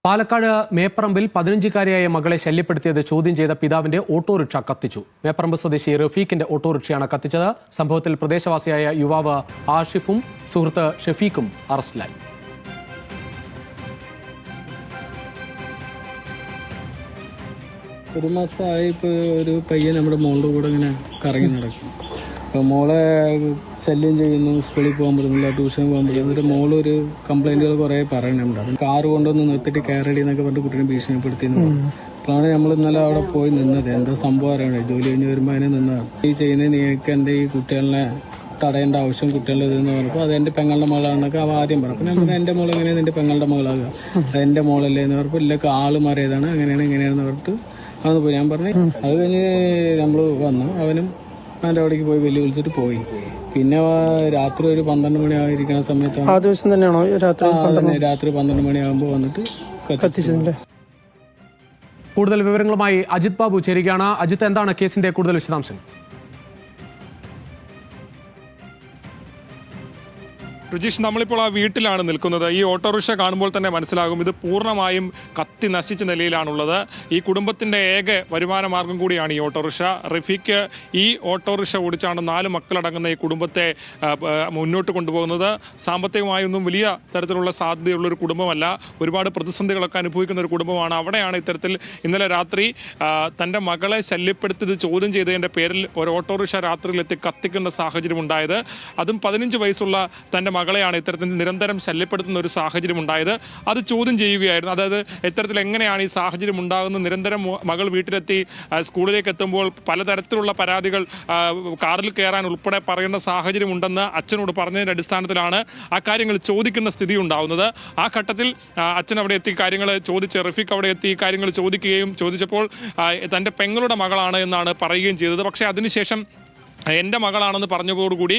പാലക്കാട് മേപ്പറമ്പിൽ 15-കാരിയായ മകളെ ശല്യപ്പെടുത്തിയത് ചോദ്യം ചെയ്ത പിതാവിന്റെ ഓട്ടോറിക്ഷ കത്തിച്ചു. മേപ്പറമ്പ് സ്വദേശി റഫീഖിന്റെ ഓട്ടോറിക്ഷയാണ് കത്തിച്ചത്. സംഭവത്തിൽ പ്രദേശവാസിയായ യുവാവ് ആഷിഫും സുഹൃത്ത് ഷഫീഖും അറസ്റ്റിലായി. ഒരു മാസമായി ഇപ്പോൾ ഒരു പയ്യൻ നമ്മുടെ മോളുടെ കൂടെ ഇങ്ങനെ കറങ്ങി നടക്കും. അപ്പോൾ മോളെ ശല്യം ചെയ്യുന്നു, സ്കൂളിൽ പോകാൻ പറ്റുന്നില്ല, ട്യൂഷന് പോകാൻ പറ്റില്ല. എന്നിട്ട് മോളൊരു കംപ്ലൈൻറ്റുകൾ കുറേ പറയുന്നുണ്ട്. അപ്പം കാറ് കൊണ്ടുവന്ന് നിർത്തിയിട്ട് കയറടി എന്നൊക്കെ പറഞ്ഞിട്ട് കുട്ടീനെ ഭീഷണിപ്പെടുത്തിയെന്ന് പറഞ്ഞു. അപ്പോഴാണ് നമ്മൾ ഇന്നലെ അവിടെ പോയി നിന്നത്. എന്താ സംഭവം അറിയണേ, ജോലി കഴിഞ്ഞ് വരുമ്പോൾ അതിനെ നിന്നതാണ്. ഈ ചെയ്യുന്നത് നീക്ക് എൻ്റെ ഈ കുട്ടികളെ തടയേണ്ട ആവശ്യം കുട്ടികളുടെ ഇതെന്ന് പറഞ്ഞപ്പോൾ അത് എൻ്റെ പെങ്ങളുടെ മകളാണെന്നൊക്കെ അവ ആദ്യം പറഞ്ഞു. അപ്പം ഞാൻ പറഞ്ഞു എൻ്റെ മോൾ എങ്ങനെയാണ് നിൻ്റെ പെങ്ങളുടെ മകളാകുക, അത് എൻ്റെ മോളല്ലേ എന്ന് പറഞ്ഞപ്പോൾ ഇല്ല ആൾ മാറിയതാണ്, അങ്ങനെയാണ് ഇങ്ങനെയാണെന്ന് പറഞ്ഞിട്ട് അന്ന് പോയി. ഞാൻ പറഞ്ഞു അത് കഴിഞ്ഞ് നമ്മൾ വന്നു. അവനും അവൻ്റെ അവിടേക്ക് പോയി വെല്ലുവിളിച്ചിട്ട് പോയി. പിന്നെ രാത്രി ഒരു 12 മണിയായിരിക്കുന്ന സമയത്താണ് ആ ദിവസം തന്നെയാണോ രാത്രി 12 മണിയാകുമ്പോൾ വന്നിട്ട് കത്തിച്ചതിന്റെ. കൂടുതൽ വിവരങ്ങളുമായി അജിത് ബാബു ചേരുകയാണ്. അജിത്ത്, എന്താണ് കേസിന്റെ കൂടുതൽ വിശദാംശങ്ങൾ? രുചീഷ്, നമ്മളിപ്പോൾ ആ വീട്ടിലാണ് നിൽക്കുന്നത്. ഈ ഓട്ടോറിക്ഷ കാണുമ്പോൾ തന്നെ മനസ്സിലാകും ഇത് പൂർണ്ണമായും കത്തി നശിച്ച നിലയിലാണുള്ളത്. ഈ കുടുംബത്തിൻ്റെ ഏക വരുമാന മാർഗം കൂടിയാണ് ഈ ഓട്ടോറിക്ഷ. റഫീഖ് ഈ ഓട്ടോറിക്ഷ ഓടിച്ചാണ് 4 മക്കളടങ്ങുന്ന ഈ കുടുംബത്തെ മുന്നോട്ട് കൊണ്ടുപോകുന്നത്. സാമ്പത്തികമായൊന്നും വലിയ തരത്തിലുള്ള സാധ്യതയുള്ളൊരു കുടുംബമല്ല, ഒരുപാട് പ്രതിസന്ധികളൊക്കെ അനുഭവിക്കുന്ന ഒരു കുടുംബമാണ്. അവിടെയാണ് ഇത്തരത്തിൽ ഇന്നലെ രാത്രി തൻ്റെ മകളെ ശല്യപ്പെടുത്തിയത് ചോദ്യം ചെയ്തതിൻ്റെ പേരിൽ ഒരു ഓട്ടോറിക്ഷ രാത്രിയിലെത്തി കത്തിക്കുന്ന സാഹചര്യം ഉണ്ടായത്. അതും 15 വയസ്സുള്ള തൻ്റെ മകളെയാണ് ഇത്തരത്തിൽ നിരന്തരം ശല്യപ്പെടുത്തുന്ന ഒരു സാഹചര്യം ഉണ്ടായത്. അത് ചോദ്യം ചെയ്യുകയായിരുന്നു. അതായത് ഇത്തരത്തിൽ എങ്ങനെയാണ് ഈ സാഹചര്യം ഉണ്ടാകുന്നത്, നിരന്തരം മകൾ വീട്ടിലെത്തി സ്കൂളിലേക്ക് എത്തുമ്പോൾ പലതരത്തിലുള്ള പരാതികൾ കാറിൽ കയറാൻ ഉൾപ്പെടെ പറയുന്ന സാഹചര്യം ഉണ്ടെന്ന് അച്ഛനോട് പറഞ്ഞതിൻ്റെ അടിസ്ഥാനത്തിലാണ് ആ കാര്യങ്ങൾ ചോദിക്കുന്ന സ്ഥിതി ഉണ്ടാകുന്നത്. ആ ഘട്ടത്തിൽ അച്ഛൻ അവിടെ എത്തി കാര്യങ്ങൾ ചോദിച്ച് റഫീഖ് അവിടെ എത്തി കാര്യങ്ങൾ ചോദിച്ചപ്പോൾ തൻ്റെ പെങ്ങളുടെ മകളാണ് എന്നാണ് പറയുകയും ചെയ്തത്. പക്ഷേ അതിനുശേഷം എൻ്റെ മകളാണെന്ന് പറഞ്ഞതോടുകൂടി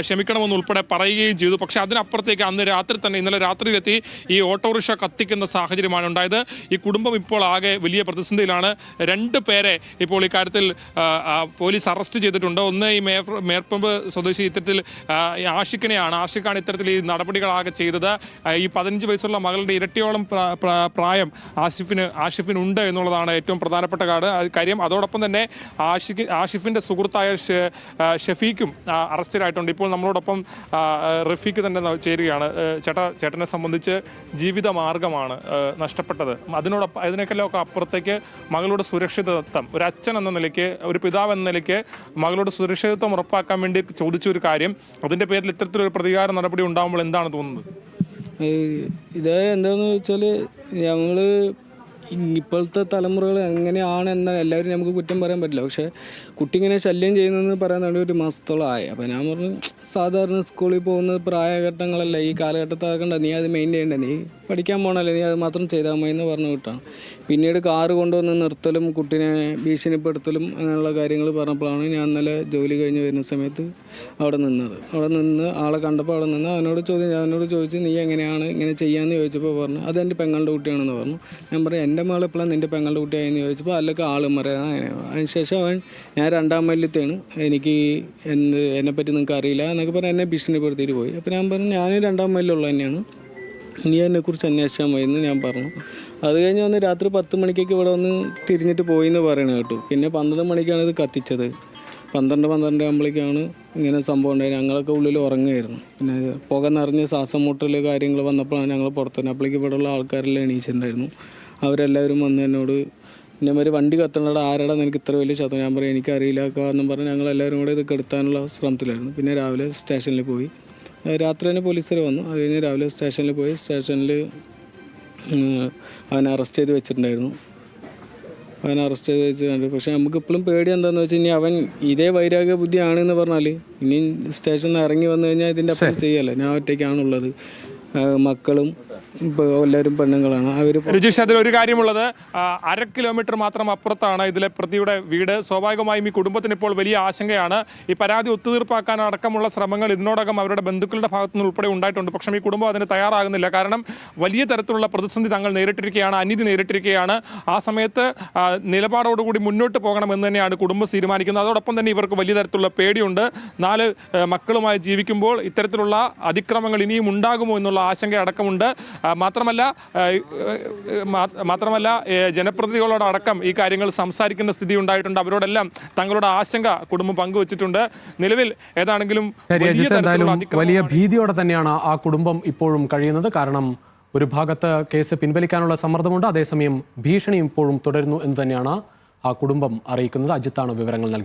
ക്ഷമിക്കണമെന്ന് ഉൾപ്പെടെ പറയുകയും ചെയ്തു. പക്ഷേ അതിനപ്പുറത്തേക്ക് അന്ന് രാത്രി തന്നെ ഇന്നലെ രാത്രിയിലെത്തി ഈ ഓട്ടോറിക്ഷ കത്തിക്കുന്ന സാഹചര്യമാണ് ഉണ്ടായത്. ഈ കുടുംബം ഇപ്പോൾ ആകെ വലിയ പ്രതിസന്ധിയിലാണ്. 2 പേരെ ഇപ്പോൾ ഇക്കാര്യത്തിൽ പോലീസ് അറസ്റ്റ് ചെയ്തിട്ടുണ്ട്. ഒന്ന് ഈ മേപ്പറമ്പ് സ്വദേശി ഇത്തരത്തിൽ ആഷിഖാണ് ഇത്തരത്തിൽ ഈ നടപടികളാകെ ചെയ്തത്. ഈ 15 വയസ്സുള്ള മകളുടെ ഇരട്ടിയോളം പ്രായം ആഷിഫിനുണ്ട് എന്നുള്ളതാണ് ഏറ്റവും പ്രധാനപ്പെട്ട കാര്യം. അതോടൊപ്പം തന്നെ ആഷിഫിൻ്റെ സുഹൃത്തായ ഷഫീഖും അറസ്റ്റിലായിട്ടുണ്ട്. ഇപ്പോൾ നമ്മളോടൊപ്പം റഫീഖ് തന്നെ ചേരുകയാണ്. ചേട്ടനെ സംബന്ധിച്ച് ജീവിത മാർഗമാണ് നഷ്ടപ്പെട്ടത്. അതിനൊക്കെ അപ്പുറത്തേക്ക് മകളുടെ സുരക്ഷിതത്വം, ഒരു അച്ഛൻ എന്ന നിലയ്ക്ക്, ഒരു പിതാവ് എന്ന നിലയ്ക്ക് മകളുടെ സുരക്ഷിതത്വം ഉറപ്പാക്കാൻ വേണ്ടി ചോദിച്ചൊരു കാര്യം, അതിൻ്റെ പേരിൽ ഇത്തരത്തിലൊരു പ്രതികാര നടപടി ഉണ്ടാകുമ്പോൾ എന്താണ് തോന്നുന്നത്? ഇത് എന്താണെന്ന് വെച്ചാൽ ഞങ്ങൾ ഇപ്പോഴത്തെ തലമുറകൾ എങ്ങനെയാണെന്ന് എല്ലാവരും നമുക്ക് കുറ്റം പറയാൻ പറ്റില്ല. പക്ഷേ കുട്ടി ഇങ്ങനെ ശല്യം ചെയ്യുന്നതെന്ന് പറയാൻ വേണ്ടി 1 മാസത്തോളമായി. അപ്പോൾ ഞാൻ പറഞ്ഞു സാധാരണ സ്കൂളിൽ പോകുന്നത് പ്രായഘട്ടങ്ങളല്ല, ഈ കാലഘട്ടത്താക്കണ്ട, നീ അത് മെയിൻ ചെയ്യണ്ട, നീ പഠിക്കാൻ പോകണല്ലേ, നീ അത് മാത്രം ചെയ്താൽ മതി എന്ന് പറഞ്ഞു വിട്ടാണ്. പിന്നീട് കാറ് കൊണ്ടുവന്ന് നിർത്തലും കുട്ടീനെ ഭീഷണിപ്പെടുത്തലും അങ്ങനെയുള്ള കാര്യങ്ങൾ പറഞ്ഞപ്പോഴാണ് ഞാൻ ഇന്നലെ ജോലി കഴിഞ്ഞ് വരുന്ന സമയത്ത് അവിടെ നിന്ന് ആളെ കണ്ടപ്പോൾ അവിടെ നിന്ന് അവനോട് ചോദിച്ചു നീ എങ്ങനെയാണ് ഇങ്ങനെ ചെയ്യാമെന്ന് ചോദിച്ചപ്പോൾ പറഞ്ഞു അതെൻ്റെ പെങ്ങളുടെ കുട്ടിയാണെന്ന് പറഞ്ഞു. ഞാൻ പറഞ്ഞു എൻ്റെ മകൾ എപ്പോഴാണ് നിൻ്റെ പെങ്ങളുടെ കുട്ടിയായെന്ന് ചോദിച്ചപ്പോൾ അതിലൊക്കെ ആളും പറയാൻ അങ്ങനെയാണ്. അതിനുശേഷം ഞാൻ 2ാം മല്യത്തെയാണ്, എനിക്ക് എന്നെപ്പറ്റി നിങ്ങൾക്ക് അറിയില്ല എന്നൊക്കെ പറഞ്ഞ് എന്നെ ഭീഷണിപ്പെടുത്തിയിട്ട് പോയി. അപ്പോൾ ഞാൻ പറഞ്ഞു ഞാൻ 2ാം മല്യമുള്ള തന്നെയാണ്, നീ അതിനെക്കുറിച്ച് അന്വേഷിച്ചാൽ മതി എന്ന് ഞാൻ പറഞ്ഞു. അത് കഴിഞ്ഞ് വന്ന് രാത്രി 10 മണിക്കൊക്കെ ഇവിടെ വന്ന് തിരിഞ്ഞിട്ട് പോയി എന്ന് പറയണ കേട്ടു. പിന്നെ 12 മണിക്കാണ് ഇത് കത്തിച്ചത്. 12 ആകുമ്പോഴേക്കാണ് ഇങ്ങനെ സംഭവം ഉണ്ടായത്. ഞങ്ങളൊക്കെ ഉള്ളിൽ ഉറങ്ങുമായിരുന്നു. പിന്നെ പുക നിറഞ്ഞ് ശ്വാസം മുട്ടൽ കാര്യങ്ങൾ വന്നപ്പോഴാണ് ഞങ്ങൾ പുറത്തുനിന്ന്. അപ്പോഴേക്ക് ഇവിടെയുള്ള ആൾക്കാരെല്ലാം എണീച്ചിട്ടുണ്ടായിരുന്നു. അവരെല്ലാവരും വന്ന് എന്നോട് ഇന്നമാതിരി വണ്ടി കത്തണടാ, ആരാടാ നിനക്ക് ഇത്ര വലിയ ശബ്ദം? ഞാൻ പറയും എനിക്കറിയില്ല എന്നും പറഞ്ഞ് ഞങ്ങളെല്ലാവരും കൂടെ ഇത് കെടുത്താനുള്ള ശ്രമത്തിലായിരുന്നു. പിന്നെ രാവിലെ സ്റ്റേഷനിൽ പോയി. രാത്രി തന്നെ പോലീസുകാർ വന്നു. അത് കഴിഞ്ഞ് രാവിലെ സ്റ്റേഷനിൽ പോയി. സ്റ്റേഷനിൽ അവനെ അറസ്റ്റ് ചെയ്ത് വെച്ചിട്ടുണ്ടായിരുന്നു. പക്ഷേ നമുക്ക് ഇപ്പോഴും പേടി എന്താണെന്ന് വെച്ച് കഴിഞ്ഞാൽ അവൻ ഇതേ വൈരാഗ്യ ബുദ്ധിയാണെന്ന് പറഞ്ഞാൽ ഇനി സ്റ്റേഷനിൽ നിന്ന് ഇറങ്ങി വന്നു കഴിഞ്ഞാൽ ഇതിൻ്റെ അപ്പുറം ചെയ്യല്ലേ. ഞാൻ ഒറ്റയ്ക്കാണുള്ളത്, മക്കളും എല്ലാവരും പെണ്ണുങ്ങളാണ്. രുചീഷ്, അതിലൊരു കാര്യമുള്ളത്, 1/2 കിലോമീറ്റർ മാത്രം അപ്പുറത്താണ് ഇതിലെ പ്രതിയുടെ വീട്. സ്വാഭാവികമായും ഈ കുടുംബത്തിന് ഇപ്പോൾ വലിയ ആശങ്കയാണ്. ഈ പരാതി ഒത്തുതീർപ്പാക്കാൻ അടക്കമുള്ള ശ്രമങ്ങൾ ഇതിനോടകം അവരുടെ ബന്ധുക്കളുടെ ഭാഗത്തുനിന്ന് ഉൾപ്പെടെ ഉണ്ടായിട്ടുണ്ട്. പക്ഷേ ഈ കുടുംബം അതിന് തയ്യാറാകുന്നില്ല. കാരണം വലിയ തരത്തിലുള്ള പ്രതിസന്ധി തങ്ങൾ നേരിട്ടിരിക്കുകയാണ്, അനീതി നേരിട്ടിരിക്കുകയാണ്. ആ സമയത്ത് നിലപാടോടുകൂടി മുന്നോട്ട് പോകണമെന്ന് തന്നെയാണ് കുടുംബം തീരുമാനിക്കുന്നത്. അതോടൊപ്പം തന്നെ ഇവർക്ക് വലിയ തരത്തിലുള്ള പേടിയുണ്ട്. 4 മക്കളുമായി ജീവിക്കുമ്പോൾ ഇത്തരത്തിലുള്ള അതിക്രമങ്ങൾ ഇനിയും ഉണ്ടാകുമോ എന്നുള്ള ആശങ്ക അടക്കമുണ്ട്. മാത്രമല്ല ജനപ്രതിനിധികളോടക്കം ഈ കാര്യങ്ങൾ സംസാരിക്കുന്ന സ്ഥിതി ഉണ്ടായിട്ടുണ്ട്. അവരോടെല്ലാം തങ്ങളുടെ ആശങ്ക കുടുംബം പങ്കുവച്ചിട്ടുണ്ട്. നിലവിൽ ഏതാണെങ്കിലും വലിയ ഭീതിയോടെ തന്നെയാണ് ആ കുടുംബം ഇപ്പോഴും കഴിയുന്നത്. കാരണം ഒരു ഭാഗത്ത് കേസ് പിൻവലിക്കാനുള്ള സമ്മർദ്ദമുണ്ട്, അതേസമയം ഭീഷണി ഇപ്പോഴും തുടരുന്നു എന്ന് തന്നെയാണ് ആ കുടുംബം അറിയിക്കുന്നത്. അജിത്താണ് വിവരങ്ങൾ നൽകിയത്.